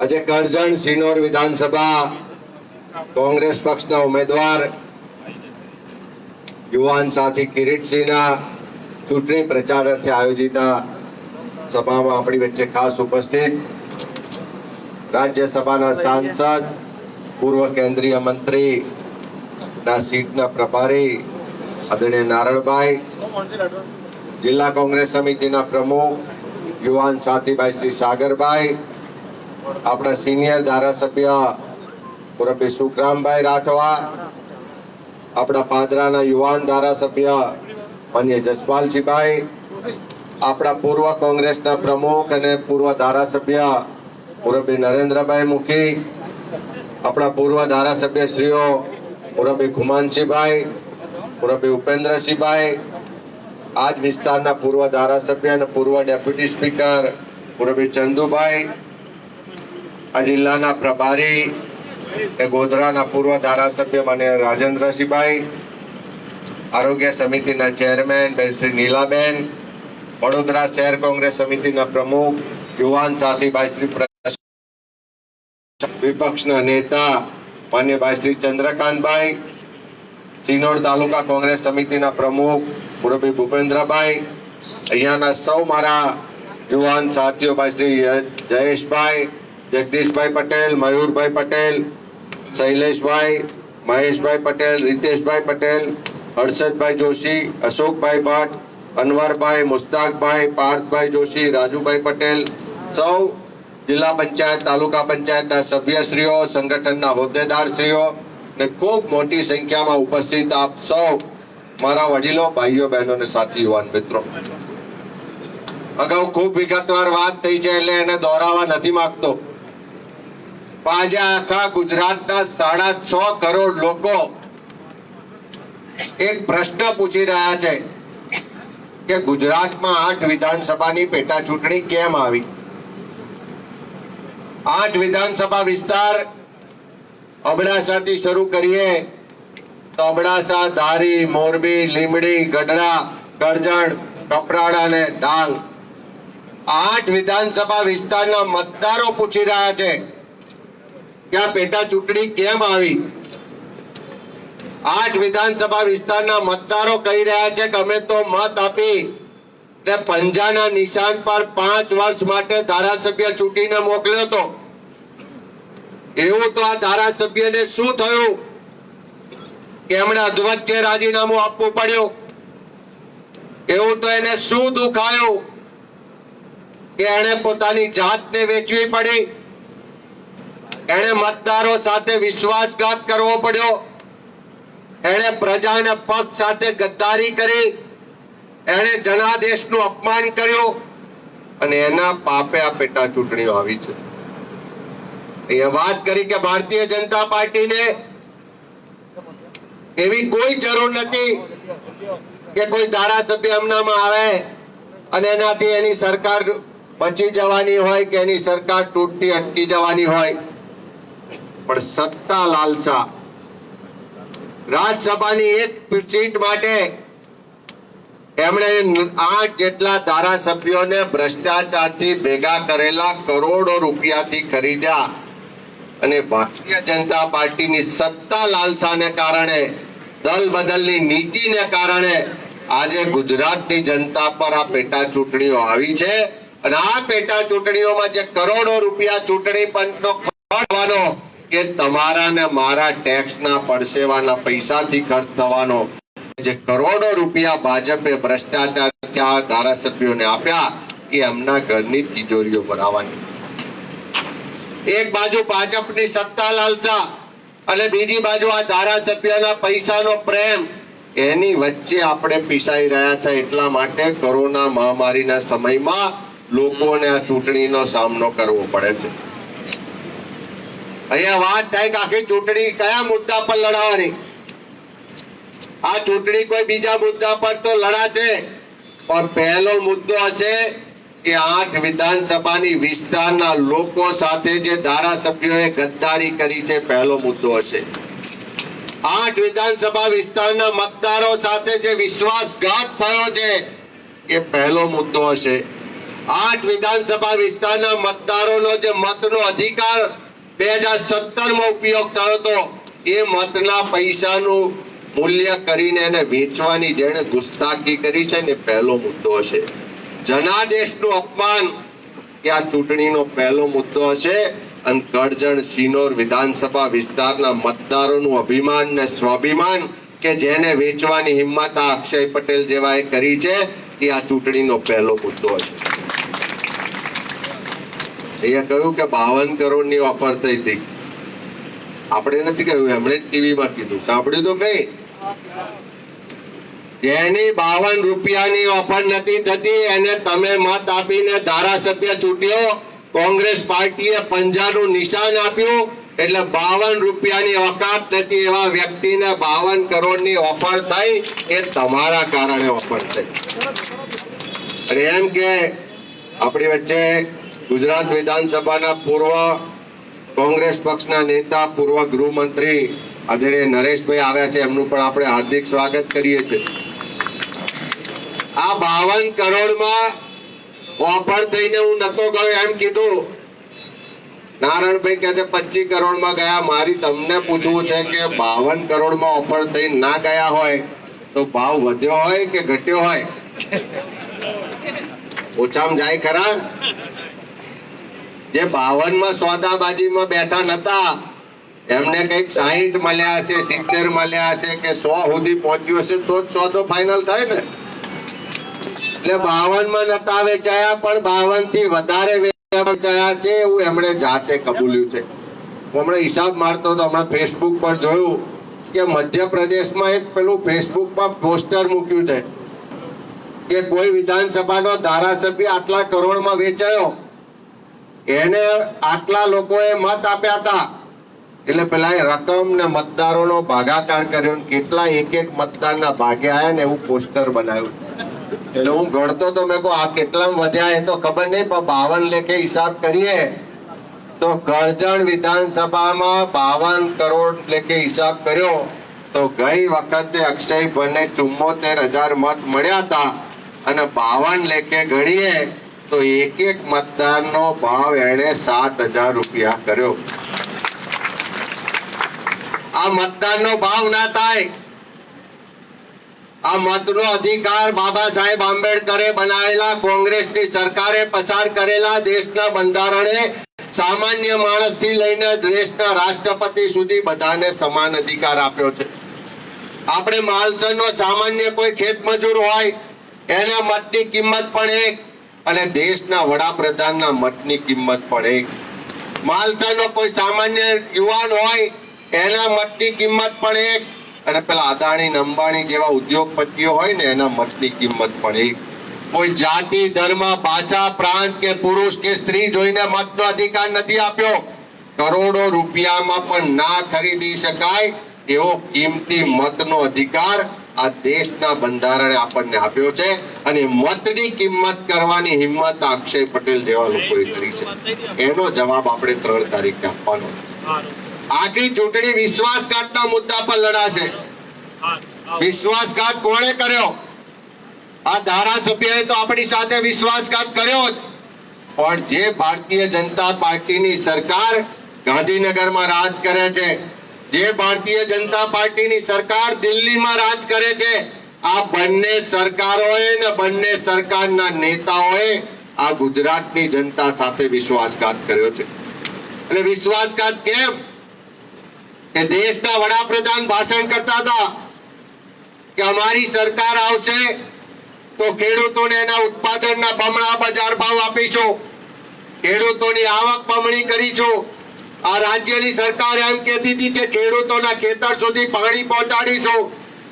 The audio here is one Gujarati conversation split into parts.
આજે કરજણ સિનોર વિધાનસભા કોંગ્રેસ પક્ષના ઉમેદવાર યુવાન સાથી કિરીટસિંહના ચૂંટણી પ્રચાર અર્થે આયોજિત સભામાં આપણી વચ્ચે ખાસ ઉપસ્થિત રાજ્યસભાના સાંસદ, પૂર્વ કેન્દ્રીય મંત્રી ના સીટના પ્રભારી આદરણીય નારણભાઈ, જિલ્લા કોંગ્રેસ સમિતિના પ્રમુખ યુવાન સાથીભાઈ શ્રી સાગરભાઈ, આપણા સિનિયર ધારાસભ્ય મુરબ્બી સુખરામભાઈ રાઠવા, આપણા પાદરાના યુવાન ધારાસભ્ય માન્ય જસપાલસિંહભાઈ, આપણા પૂર્વ કોંગ્રેસના પ્રમુખ અને પૂર્વ ધારાસભ્ય મુરબ્બી નરેન્દ્રભાઈ મુખી, આપણા પૂર્વ ધારાસભ્ય શ્રીઓ મુરબ્બી ખુમાનસિંહભાઈ, મુરબ્બી ઉપેન્દ્રસિંહભાઈ, આજ વિસ્તારના પૂર્વ ધારાસભ્ય અને પૂર્વ ડેપ્યુટી સ્પીકર મુરબ્બી ચંદુભાઈ, આ જિલ્લાના પ્રભારી ગોધરાના પૂર્વ ધારાસભ્ય માન્ય રાજેન્દ્રસિંહભાઈ, આરોગ્ય સમિતિના ચેરમેન બેન શ્રી નીલાબેન, વડોદરા શહેર કોંગ્રેસ સમિતિના પ્રમુખ યુવાન સાથીભાઈ શ્રી, વિપક્ષના નેતા માન્ય ભાઈ શ્રી ચંદ્રકાંતભાઈ, સિનોર તાલુકા કોંગ્રેસ સમિતિના પ્રમુખ મુરબ્બી ભૂપેન્દ્રભાઈ, અહીંયાના સૌ મારા યુવાન સાથીઓ ભાઈ શ્રી જયેશભાઈ, જગદીશભાઈ પટેલ, મયુરભાઈ પટેલ, શૈલેષભાઈ, મહેશભાઈ પટેલ, રીતેશભાઈ પટેલ, હર્ષદભાઈ જોશી, અશોકભાઈ ભટ્ટ, અનવરભાઈ, મુસ્તાકભાઈ, પાર્થભાઈ જોશી, રાજુભાઈ પટેલ, સૌ જિલ્લા પંચાયત, તાલુકા પંચાયતના સભ્યશ્રીઓ, સંગઠનના હોદ્દેદારશ્રીઓ ને ખૂબ મોટી સંખ્યામાં ઉપસ્થિત આપ સૌ મારા વડીલો, ભાઈઓ, બહેનો અને સાથી યુવાન મિત્રો, અગાઉ ખૂબ વિગતવાર વાત થઈ છે એટલે એને દોહરાવવા નથી માંગતો. આજે આખા ગુજરાતના 6.5 કરોડ લોકો એક પ્રશ્ન પૂછી રહ્યા છે કે ગુજરાતમાં 8 વિધાનસભાની પેટા ચૂંટણી કેમ આવી? 8 વિધાનસભા વિસ્તાર અબડાસાથી શરૂ કરીએ તો અબડાસા, ધારી, મોરબી, લીંબડી, ગઢડા, કરજણ, કપરાડા અને ડાંગ, 8 વિધાનસભા વિસ્તારના મતદારો પૂછી રહ્યા છે કે આ પેટા ચૂંટણી કેમ આવી? 8 વિધાનસભા વિસ્તારના મતદારો કહી રહ્યા છે કે અમે તો મત આપી ને પંજાના નિશાન પર 5 વર્ષ માટે ધારાસભ્ય ચૂંટીને મોકલ્યો હતો. એવું તો આ ધારાસભ્યને શું થયું કે એમણે અધવચ્ચે રાજીનામું આપવું પડ્યું? એવું તો એને શું દુખાયું કે એને પોતાની જાતને વેચવી પડી? એને મતદારો સાથે વિશ્વાસઘાત કરવો પડ્યો? એને પ્રજાના પક્ષ સાથે ગદ્દારી કરી? એને જનાદેશનું અપમાન કર્યું અને એના પાપે આ પેટા ચૂંટણીઓ આવી છે. અહીંયા વાત કરી કે ભારતીય જનતા પાર્ટીને એવી કોઈ જરૂર નથી કે કોઈ ધારાસભ્ય એમનામાં આવે અને એનાથી એની સરકાર બચી જવાની હોય કે એની સરકાર તૂટતી અટકી જવાની હોય, પણ સત્તા લાલસા, રાજ્યસભાની એક સીટ માટે એમણે 8 જેટલા ધારાસભ્યોને ભ્રષ્ટાચારથી ભેગા કરેલા કરોડો રૂપિયાથી ખરીદ્યા અને ભારતીય જનતા પાર્ટીની સત્તા લાલસાને કારણે, દલ બદલની નીતિને કારણે આજે ગુજરાતની જનતા પર આ પેટા ચૂંટણીઓ આવી છે. અને આ પેટા ચૂંટણીઓમાં જે કરોડો રૂપિયા ચૂંટણી પંચનો ખર્ચવાનો કે તમારા ને મારા ટેક્સના પડસેવાના પૈસાથી ખર્ચ થવાનો, જે કરોડો રૂપિયા ભાજપે ભ્રષ્ટાચાર ધારાસભ્યોને આપ્યા એ એમના ઘરની તિજોરીઓ ભરાવાની. એક બાજુ ભાજપની સત્તા લાલસા અને બીજી બાજુ આ ધારાસભ્યના પૈસાનો પ્રેમ, એની વચ્ચે આપણે પીસાઈ રહ્યા છે. એટલા માટે કોરોના મહામારીના સમયમાં લોકોને આ ચૂંટણીનો સામનો કરવો પડે છે. અહીંયા વાત થાય કે આખી ચૂંટણી કયા મુદ્દા પર લડાવવાની? આ ચૂંટણી કોઈ બીજા મુદ્દા પર તો લડાશે, પણ પહેલો મુદ્દો હશે કે 8 વિધાનસભાની વિસ્તારના લોકો સાથે જે ધારાસભ્યોએ ગદ્દારી કરી છે, પહેલો મુદ્દો હશે. 8 વિધાનસભા વિસ્તારના મતદારો સાથે જે વિશ્વાસઘાત થયો છે એ પહેલો મુદ્દો હશે. 8 વિધાનસભા વિસ્તારના મતદારોનો જે મતનો અધિકાર 2017 માં ઉપયોગ થયો હતો, એ મતના પૈસાનું મૂલ્ય કરીને એને વેચવાની જેણે ગુસ્તાખી કરી છે ને પહેલો મુદ્દો હશે. જનાદેશનું અપમાન એ આ ચૂંટણીનો પહેલો મુદ્દો હશે. અને કરજણ સિનોર વિધાનસભા વિસ્તારના મતદારોનું અભિમાન ને સ્વાભિમાન કે જેને વેચવાની હિંમત આ અક્ષય પટેલ જેવાએ કરી છે, એ આ ચૂંટણીનો પહેલો મુદ્દો હશે. અહીંયા કહ્યું કે 52 કરોડની ઓફર થઈ હતી. આપણે નથી કહ્યું, એમણે ટીવીમાં કીધું. સાંભળ્યું તો કઈ? જેની 52 રૂપિયાની ઓફર નથી થતી એને તમે મત આપીને ધારાસભ્ય ચૂંટ્યો. કોંગ્રેસ પાર્ટીએ પંજાનું નિશાન આપ્યું એટલે 52 રૂપિયાની ઓકાત નથી એવા વ્યક્તિને 52 કરોડની ઓફર થઈ. એ તમારા કારણે ઓફર થઈ. અને એમ કે આપણી વચ્ચે ગુજરાત વિધાનસભાના પૂર્વ કોંગ્રેસ પક્ષના નેતા, પૂર્વ ગૃહમંત્રી આદરણીય નરેશભાઈ આવ્યા છે. એમનું પણ આપણે હાર્દિક સ્વાગત કરીએ છીએ. આ 52 કરોડમાં ઓફર થઈને હું નતો ગયો એમ કીધું. નારાયણભાઈ કહે છે 25 કરોડમાં ગયા. મારી તમને પૂછવું છે કે 52 કરોડમાં ઓફર થઈ ના ગયા હોય તો ભાવ વધ્યો હોય કે ઘટ્યો હોય? ઓછામાં જાય ખરા? જે 52 માં સોદાબાજીમાં બેઠા નતા એમને કઈક 60 મળ્યા હશે, 70 મળ્યા હશે કે 100 સુધી પહોંચ્યું હશે તો જ સોદો ફાઇનલ થાય ને. એટલે 52 માં નતા વેચાયા પણ 52 થી વધારે વેચાયા છે એવું એમણે જાતે કબૂલ્યું છે. હું હમણાં હિસાબ મારતો હતો, હમણાં ફેસબુક પર જોયું કે મધ્યપ્રદેશમાં એક પેલું ફેસબુકમાં પોસ્ટર મૂક્યું છે કે કોઈ વિધાનસભાનો ધારાસભ્ય આટલા કરોડમાં વેચાયો, એને આટલા લોકોએ મત આપ્યા હતા. એટલે પેલા રકમ ને મતદારોનો ભાગાકાર કર્યો, કેટલા એક મતદારના ભાગે આયા ને એવું પોસ્ટર બનાવ્યું. એટલે હું ગણતો તો મેં કહું આ કેટલામાં વધ્યા એ તો ખબર નહીં, પણ 52 લેખે હિસાબ કરીએ તો કરજણ વિધાનસભામાં 52 કરોડ લેખે હિસાબ કર્યો તો ગઈ વખતે અક્ષયભાઈને 74,000 મત મળ્યા હતા. અને 52 લેખે ગણીએ તો એક મતદારનો ભાવ એને 7,000 રૂપિયા કર્યો. આ મતદારનો ભાવ ના થાય. આ મતનો અધિકાર બાબા સાહેબ આંબેડકરે બનાવેલા, કોંગ્રેસની સરકારે પસાર કરેલા દેશના બંધારણે સામાન્ય માણસથી લઈને દેશના રાષ્ટ્રપતિ સુધી બધાને સમાન અધિકાર આપ્યો છે. આપણે માલસરનો સામાન્ય કોઈ ખેતમજૂર હોય એના મતની કિંમત પણ એક અને દેશના વડાપ્રધાનના મતની કિંમત પણ એક. માલસરનો કોઈ સામાન્ય યુવાન હોય એના મતની કિંમત પણ એક અને પેલા અદાણી અંબાણી જેવા ઉદ્યોગપતિઓ હોય ને એના મતની કિંમત પણ એક. કોઈ જાતિ, ધર્મ, ભાષા, પ્રાંત કે પુરુષ કે સ્ત્રી જોઈને મતનો અધિકાર નથી આપ્યો. કરોડો રૂપિયામાં પણ ના ખરીદી શકાય એવો કિંમતી મતનો અધિકાર આ દેશના બંધારણે આપણને આપ્યો છે. અને મતની કિંમત કરવાની હિંમત અક્ષય પટેલ જેવા લોકોએ કરી છે. એનો જવાબ આપણે 3 તારીખે આપવાનો. આખી ચૂંટણી વિશ્વાસઘાતના મુદ્દા પર લડાશે. વિશ્વાસઘાત કોણે કર્યો? આ ધારાસભ્યએ તો આપણી સાથે વિશ્વાસઘાત કર્યો જ. પણ જે ભારતીય જનતા પાર્ટીની સરકાર ગાંધીનગરમાં રાજ કરે છે, જે ભારતીય જનતા પાર્ટીની સરકાર દિલ્હીમાં રાજ કરે છે, આ બંને સરકારોએ ને બંને સરકારના નેતાઓએ આ ગુજરાતની જનતા સાથે વિશ્વાસઘાત કર્યો છે. અને વિશ્વાસઘાત કેમ? કે દેશના વડાપ્રધાન ભાષણ કરતા હતા કે અમારી સરકાર આવશે તો ખેડૂતોને એના ઉત્પાદનના બમણા બજાર ભાવ આપીશું, ખેડૂતોની આવક બમણી કરીશું. આ રાજ્યની સરકાર એમ કહેતી હતી કે ખેડૂતોના ખેતર સુધી પાણી પહોંચાડીશું,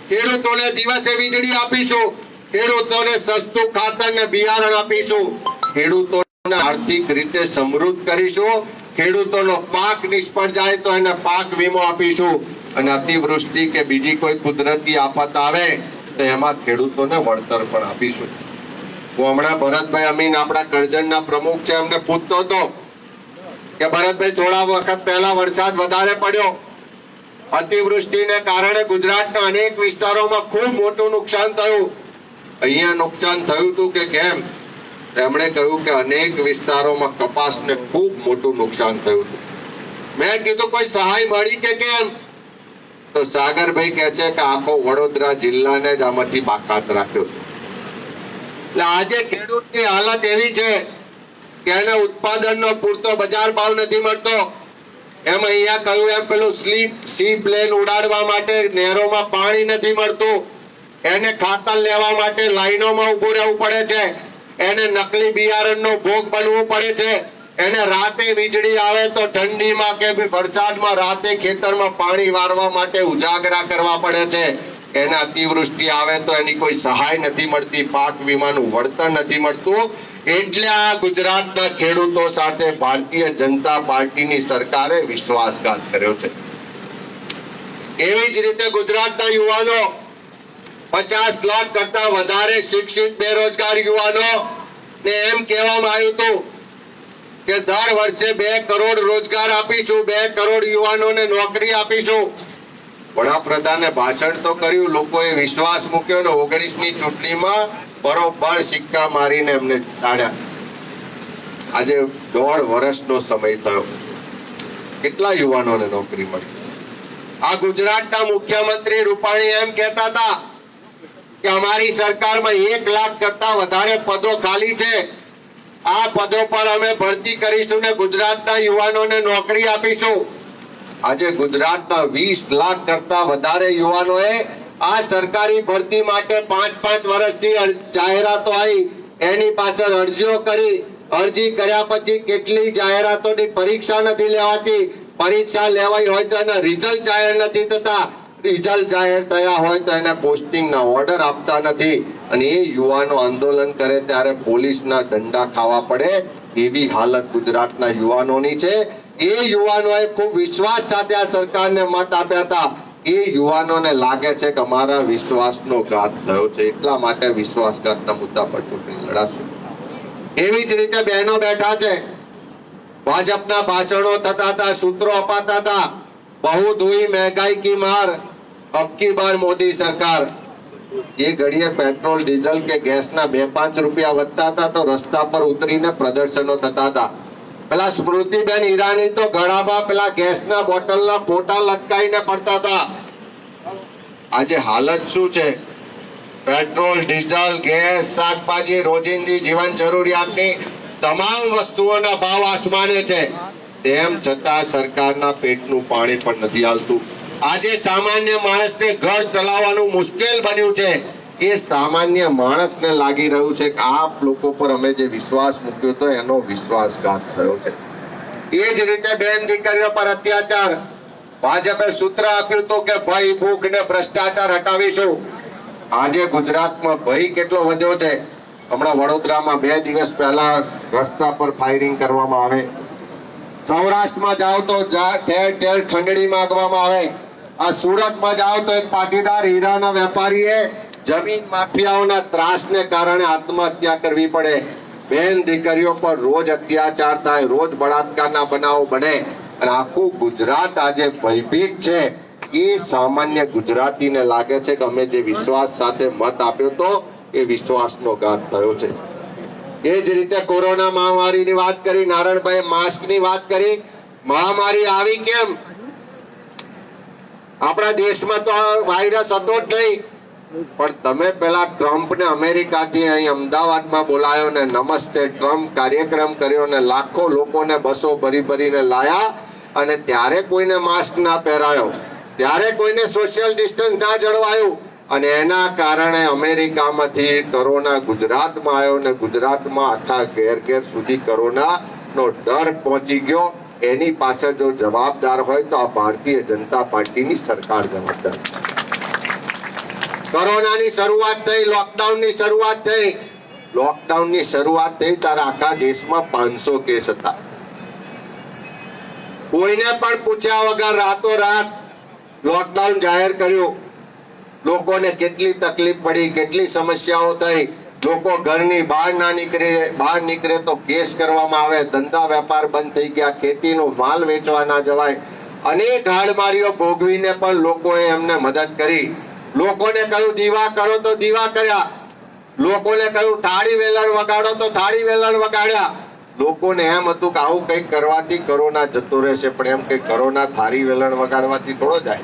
ખેડૂતોને દિવસે વીજળી આપીશું, ખેડૂતોને સસ્તું ખાતર ને બિયારણ આપીશું, ખેડૂતોને આર્થિક રીતે સમૃદ્ધ કરીશું, ખેડૂતોનો પાક નિષ્ફળ જાય તો એને પાક વીમો આપીશું, અને અતિવૃષ્ટિ કે બીજી કોઈ કુદરતી આફત આવે તો એમાં ખેડૂતોને વળતર પણ આપીશું. હું હમણાં ભરતભાઈ અમીન આપણા કરજણના પ્રમુખ છે, એમને પૂછતો હતો કે ભરતભાઈ થોડા વખત પહેલા વરસાદ વધારે પડ્યો, અતિવૃષ્ટિને કારણે ગુજરાતના અનેક વિસ્તારોમાં ખૂબ મોટું નુકસાન થયું. અહીંયા નુકસાન થયું હતું કે કેમ? એમણે કહ્યું કે અનેક વિસ્તારોમાં કપાસને ખૂબ મોટું નુકસાન થયું હતું. મેં કીધું કોઈ સહાય મળી કે કેમ? તો સાગરભાઈ કહે છે કે આખો વડોદરા જિલ્લાને જ આમાંથી બાકાત રાખ્યો. એટલે આજે ખેડૂતની હાલત એવી છે કે એને ઉત્પાદનનો પૂરતો બજાર ભાવ નથી મળતો. એમ અહીંયા કહ્યું એમ પેલું સી પ્લેન ઉડાડવા માટે નહેરોમાં પાણી નથી મળતું. એને ખાતર લેવા માટે લાઈનોમાં ઉભું રહેવું પડે છે. એને નકલી બિયારણનો ભોગ બનવું પડે છે. એને રાતે વીજળી આવે તો ઠંડીમાં કે વરસાદમાં રાતે ખેતરમાં પાણી વારવા માટે ઉજાગરા કરવા પડે છે. એને અતિવૃષ્ટિ આવે તો એની કોઈ સહાય નથી મળતી, પાક વીમાનું વળતર નથી મળતું. એટલે આ ગુજરાતના ખેડૂતો સાથે ભારતીય જનતા પાર્ટીની સરકારે વિશ્વાસઘાત કર્યો છે. એવી જ રીતે ગુજરાતના યુવાનો 50 લાખ કરતા વધારે શિક્ષિત બેરોજગાર યુવાનો ને એમ કહેવામાં આવ્યું હતું કે દર વર્ષે 2 કરોડ રોજગાર આપીશું, 2 કરોડ યુવાનોને નોકરી આપીશું. વડાપ્રધાને ભાષણ તો કર્યું, લોકોએ વિશ્વાસ મૂક્યો ને 19ની ચૂંટણીમાં બરોબર સિક્કા મારીને એમને જીતાડ્યા. આજે 1.5 વર્ષનો સમય થયો, કેટલા યુવાનોને નોકરી મળી? આ ગુજરાતના મુખ્યમંત્રી રૂપાણી એમ કહેતા હતા કે અમારી સરકારમાં 1 લાખ કરતા વધારે પદો ખાલી છે. આ પદો પર અમે ભરતી કરીશું ને ગુજરાતના યુવાનોને નોકરી આપીશું. આજે ગુજરાતના 20 લાખ કરતા વધારે યુવાનોએ આ સરકારી ભરતી માટે 5-5 વર્ષથી જાહેરાતો આવી, એની પાછળ અરજીઓ કરી. અરજી કર્યા પછી કેટલી જાહેરાતોની પરીક્ષા નથી લેવાતી. પરીક્ષા લેવાઈ હોય તો એના રિઝલ્ટ જાહેર નથી થતા. રિઝલ્ટ જાહેર થયા હોય તો એને પોસ્ટિંગના ઓર્ડર આપતા નથી. અને એ યુવાનો આંદોલન કરે ત્યારે પોલીસના દંડા ખાવા પડે એવી હાલત ગુજરાતના યુવાનોની છે. એ યુવાનોએ ખૂબ વિશ્વાસ સાથે આ સરકારને મત આપ્યા હતા. એ યુવાનોને લાગે છે કે અમારા વિશ્વાસનો ઘાત થયો છે, એટલા માટે વિશ્વાસઘાતના મુદ્દા પર ચૂંટણી લડાશું. એવી જ રીતે બહેનો બેઠા છે, ભાજપના ભાષણો થતા હતા, સૂત્રો અપાતા હતા, બહુ હુઈ મહેંગાઈ કી માર, અબ કી બાર મોદી સરકાર. એ ઘડીએ પેટ્રોલ ડીઝલ કે ગેસના 2-5 રૂપિયા વધતા હતા તો રસ્તા પર ઉતરીને પ્રદર્શનો થતા હતા. પેલા સ્મૃતિબેન ઈરાની તો ગળામાં પેલા ગેસના બોટલના ફોટા લટકાઈને પડતા હતા. આજે હાલત શું છે? પેટ્રોલ, ડીઝલ, ગેસ, શાકભાજી, રોજિંદી જીવન જરૂરિયાતની તમામ વસ્તુઓના ભાવ આસમાને છે. તેમ છતાં સરકારના પેટનું પાણી પણ નથી હાલતું. આજે સામાન્ય માણસને ઘર ચલાવવાનું મુશ્કેલ બન્યું છે. એ સામાન્ય માણસને લાગી રહ્યું છે કે આ લોકો પર અમે જે વિશ્વાસ મૂક્યો હતો એનો વિશ્વાસઘાત થયો છે. એ જ રીતે બેન દીકરીઓ પર અત્યાચાર. ભાજપે સૂત્ર આપ્યું હતું કે ભય, ભૂખ ને ભ્રષ્ટાચાર હટાવીશું. આજે ગુજરાતમાં ભય કેટલો વધ્યો છે. હમણાં વડોદરામાં 2 દિવસ પહેલા રસ્તા પર ફાયરિંગ કરવામાં આવે. સૌરાષ્ટ્રમાં જાઓ તો ઠેર ઠેર ખંડણી માંગવામાં આવે. આ સુરતમાં જાઓ તો એક પાટીદાર હીરાના વેપારીએ જમીન માફિયાઓના ત્રાસને કારણે આત્મહત્યા કરવી પડે. બેન દીકરીઓ પર રોજ અત્યાચાર થાય, રોજ બળાત્કારના બનાવો બને અને આખું ગુજરાત આજે ભયભીત છે. એ સામાન્ય ગુજરાતીને લાગે છે કે અમે જે વિશ્વાસ સાથે મત આપ્યો તો એ વિશ્વાસનો ઘાત થયો છે. એ જ રીતે કોરોના મહામારીની વાત કરી, નારણભાઈ માસ્કની વાત કરી. મહામારી આવી કેમ? આપણા દેશમાં તો આ વાયરસ હતો જ નહીં, પણ તમે પેલા ટ્રમ્પને અમેરિકાથી અહીં અમદાવાદમાં બોલાયો ને નમસ્તે ટ્રમ્પ કાર્યક્રમ કર્યો ને લાખો લોકોને બસો ભરીને લાયા અને ત્યારે કોઈને માસ્ક ના પહેરાયો, ત્યારે કોઈને સોશિયલ ડિસ્ટન્સ ના જળવાયું અને એના કારણે અમેરિકામાંથી કોરોના ગુજરાતમાં આવ્યો ને ગુજરાતમાં આખા ઘેર સુધી કોરોનાનો ડર પહોંચી ગયો. એની પાછળ જો જવાબદાર હોય તો આ ભારતીય જનતા પાર્ટીની સરકાર જવાબદાર. કોરોનાની શરૂઆત થઈ, લોકડાઉનની શરૂઆત થઈ ત્યારે આખા દેશમાં 500 કેસ હતા. કોઈને પણ પૂછ્યા વગર રાતોરાત લોકડાઉન જાહેર કર્યું. લોકોને કેટલી તકલીફ પડી, કેટલી સમસ્યાઓ થઈ. લોકો ઘરની બહાર ના નીકળે, બહાર નીકળે તો કેસ કરવામાં આવે. ધંધા વેપાર બંધ થઈ ગયા, ખેતીનો માલ વેચવા ના જવાય. અનેક હાડમારીઓ ભોગવીને પણ લોકોએ એમને મદદ કરી. લોકોને કહ્યું દીવા કરો તો દીવા કર્યા. લોકોને કહ્યું થાળી વેલણ વગાડો તો થાળી વેલણ વગાડ્યા. લોકોને એમ હતું કે આવું કંઈક કરવાથી કોરોના જતો રહેશે, પણ એમ કંઈક કોરોના થાળી વેલણ વગાડવાથી થોડો જાય.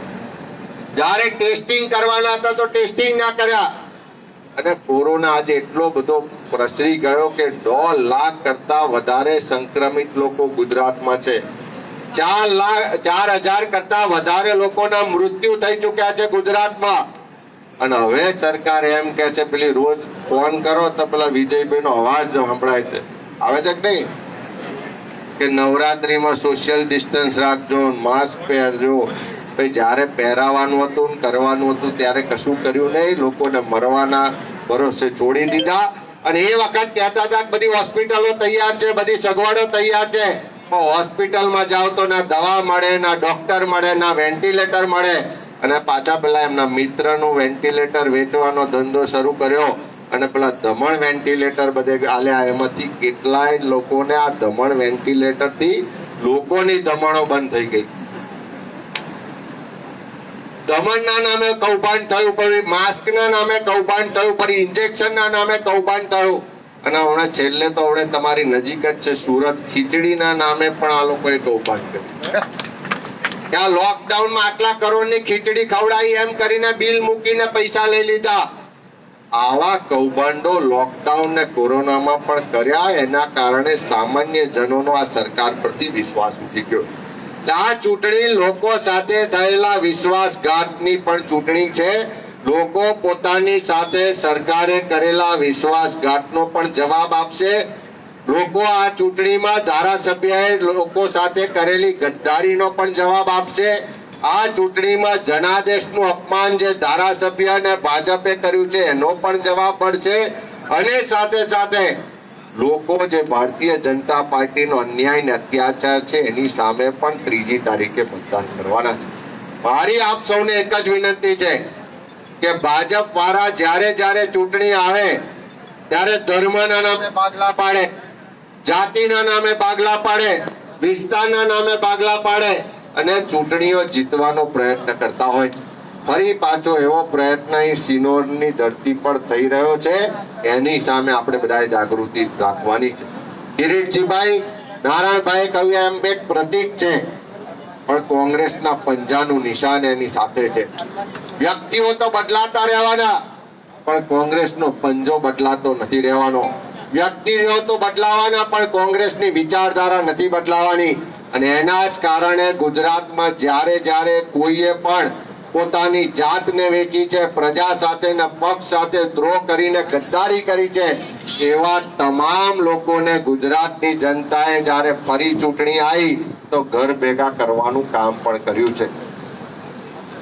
જ્યારે ટેસ્ટિંગ કરવાના હતા તો ટેસ્ટિંગ ના કર્યા, અને કોરોના આજે એટલો બધો પ્રસરી ગયો કે 1.5 લાખ કરતા વધારે સંક્રમિત લોકો ગુજરાતમાં છે. 4,000 કરતા વધારે લોકોના મૃત્યુ થઈ ચૂક્યા છે ગુજરાતમાં. અને હવે સરકાર એમ કે છે, પેલી રોજ ફોન કરો તો પેલા વિજયભાઈ નો અવાજ સંભળાય છે, આવે છે કે નહીં, કે નવરાત્રીમાં સોશિયલ ડિસ્ટન્સ રાખજો, માસ્ક પહેરજો. ભાઈ જ્યારે પહેરાવાનું હતું કરવાનું હતું ત્યારે કશું કર્યું નહીં, લોકોને મરવાના ભરોસે છોડી દીધા. અને એ વખત કહેતા હતા કે બધી હોસ્પિટલો તૈયાર છે, બધી સગવડો તૈયાર છે, પણ હોસ્પિટલમાં જાઓ તો ના દવા મળે, ના ડોક્ટર મળે, ના વેન્ટિલેટર મળે. અને પાછા પેલા એમના મિત્રનું વેન્ટિલેટર વેચવાનો ધંધો શરૂ કર્યો, અને પેલા દમણ વેન્ટિલેટર બધે આલ્યા. એમાંથી કેટલાય લોકોને આ દમણ વેન્ટિલેટર થી લોકોની દમણો બંધ થઈ ગઈ. દમણના નામે કૌભાંડ થયું, પછી માસ્કના નામે કૌભાંડ થયું, પછી ઇન્જેક્શનના નામે કૌભાંડ થયું. અને હમણાં છેલ્લે તો હવે તમારી નજીક જ છે સુરત, ખીચડીના નામે પણ આ લોકોએ કૌભાંડ કર્યું. ત્યાં લોકડાઉનમાં આટલા કરોડની ખીચડી ખવડાવી એમ કરીને બિલ મૂકીને પૈસા લઈ લીધા. આવા કૌભાંડો લોકડાઉન ને કોરોનામાં પણ કર્યા. એના કારણે સામાન્ય જનોનો આ સરકાર પ્રતિ વિશ્વાસ ઉઠી ગયો. આ ચૂંટણી લોકો સાથે થયેલા વિશ્વાસઘાતની પણ ચૂંટણી છે. લોકો પોતાની સાથે સરકારે કરેલા વિશ્વાસઘાતનો પણ જવાબ આપશે. લોકો આ ચૂંટણીમાં ધારાસભ્યએ લોકો સાથે કરેલી ગદ્દારીનો પણ જવાબ આપશે. આ ચૂંટણીમાં જનાદેશનું અપમાન જે ધારાસભ્ય અને ભાજપે કર્યું છે એનો પણ જવાબ મળશે. અને સાથે સાથે લોકો જે ભારતીય જનતા પાર્ટીનો અન્યાય અને અત્યાચાર છે એની સામે પણ 3જી તારીખે મતદાન કરવાના છે. મારી આપ સૌને એક જ વિનંતી છે કે ભાજપ વાળા જ્યારે ચૂંટણી આવે ત્યારે ધર્મના નામે ભાગલા પાડે, જાતિના નામે ભાગલા પાડે, વિસ્તારના નામે ભાગલા પાડે અને ચૂંટણીઓ જીતવાનો પ્રયત્ન કરતા હોય. ફરી પાછો એવો પ્રયત્ન સિનોરની ધરતી પર થઈ રહ્યો છે. એની સામે આપણે બધાએ જાગૃતિ રાખવાની છે. કિરીટસિંહભાઈ, નારાયણભાઈ કહ્યું એમ એક પ્રતીક છે, પણ કોંગ્રેસના પંજાનું નિશાન એની સાથે છે. વ્યક્તિઓ તો બદલાતા રહેવાના, પણ કોંગ્રેસનો પંજો બદલાતો નથી રહેવાનો. વ્યક્તિઓ તો બદલાવાના, પણ કોંગ્રેસની વિચારધારા નથી બદલાવાની. અને એના જ કારણે ગુજરાતમાં જ્યારે કોઈએ પણ પોતાની જાતને વેચી છે, પ્રજા સાથે ને પક્ષ સાથે દ્રોહ કરીને ગદ્દારી કરી છે, એવા તમામ લોકોને ગુજરાતની જનતાએ જ્યારે ફરી ચૂંટણી આવી તો ઘર ભેગા કરવાનું કામ પણ કર્યું છે.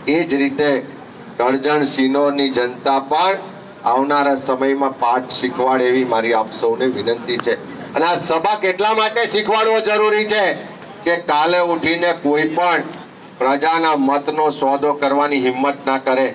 એ જ રીતે કરજણ સિનોરની જનતા પણ આવનારા સમયમાં પાઠ શીખવાડે એવી મારી આપ સૌને વિનંતી છે. અને આ સબક એટલા માટે શીખવાડવો જરૂરી છે કે કાલે ઉઠીને કોઈ પણ પ્રજાના મતનો સોદો કરવાની હિંમત ના કરે.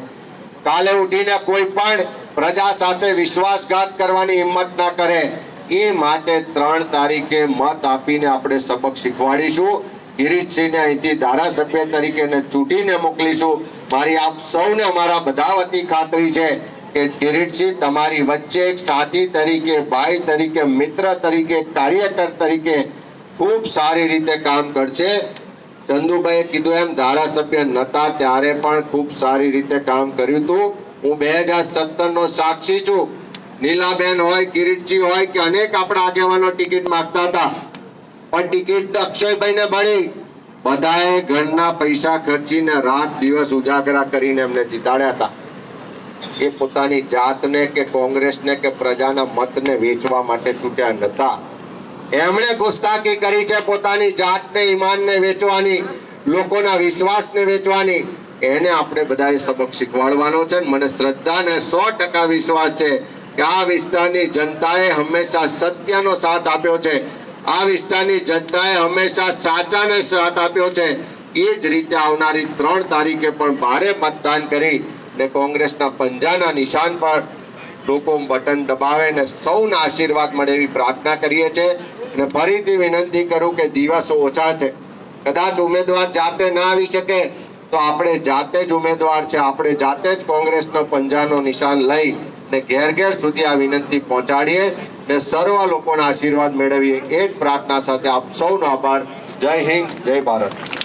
કાલે ઉઠીને કોઈ પણ પ્રજા સાથે વિશ્વાસઘાત કરવાની હિંમત ના કરે. એ માટે 3 તારીખે મત આપીને આપણે સબક શીખવાડીશું. કિરીટસિંહને અહીંથી ધારાસભ્ય તરીકે ચૂંટીને મોકલીશું. મારી આપ સૌને અમારા બધા વતી ખાતરી છે કે કિરીટસિંહ તમારી વચ્ચે એક સાથી તરીકે, ભાઈ તરીકે, મિત્ર તરીકે, કાર્યકર તરીકે ખૂબ સારી રીતે કામ કરશે. ચંદુભાઈએ કીધું એમ ધારાસભ્ય નતા ત્યારે પણ ખૂબ સારી રીતે કામ કર્યું હતું. હું 2017 નો સાક્ષી છું. નીલાબેન હોય, કિરીટસિંહ હોય કે અનેક આપણા આગેવાનો ટિકિટ માંગતા હતા, પણ ટિકિટ અક્ષયભાઈને મળી. બધાએ ઘરના પૈસા ખર્ચીને રાત દિવસ ઉજાગરા કરીને એમને જીતાડ્યા હતા. એ પોતાની જાતને કે કોંગ્રેસને કે પ્રજાના મતને વેચવા માટે છૂટ્યા નતા. એમણે ગુસ્તાખી કરી છે પોતાની જાતને, ઈમાનને વેચવાની, લોકોના વિશ્વાસને વેચવાની. એને આપણે બધાએ સબક શીખવાડવાનો છે. મને શ્રદ્ધા અને 100% વિશ્વાસ છે કે આ વિસ્તારની જનતાએ હંમેશા સત્યનો સાથ આપ્યો છે. આ વિસ્તારની જનતાએ હંમેશા સાચાને સાથ આપ્યો છે. એ જ રીતે આવનારી 3 તારીખે પણ ભારે મતદાન કરી ને કોંગ્રેસના પંજાના નિશાન પર લોકો બટન દબાવે ને સૌના આશીર્વાદ મળે એવી પ્રાર્થના કરીએ છીએ. અને ફરીથી વિનંતી કરું કે દિવસો ઓછા છે. કદાચ ઉમેદવાર જાતે ના આવી શકે તો આપણે જાતે જ ઉમેદવાર છે. આપણે જાતે જ કોંગ્રેસનો પંજાનો નિશાન લઈ ને ઘેર ઘેર સુધી આ વિનંતી પહોંચાડીએ ને સર્વ લોકોના આશીર્વાદ મેળવીએ એ જ પ્રાર્થના સાથે આપ સૌનો આભાર. જય હિન્દ, જય ભારત.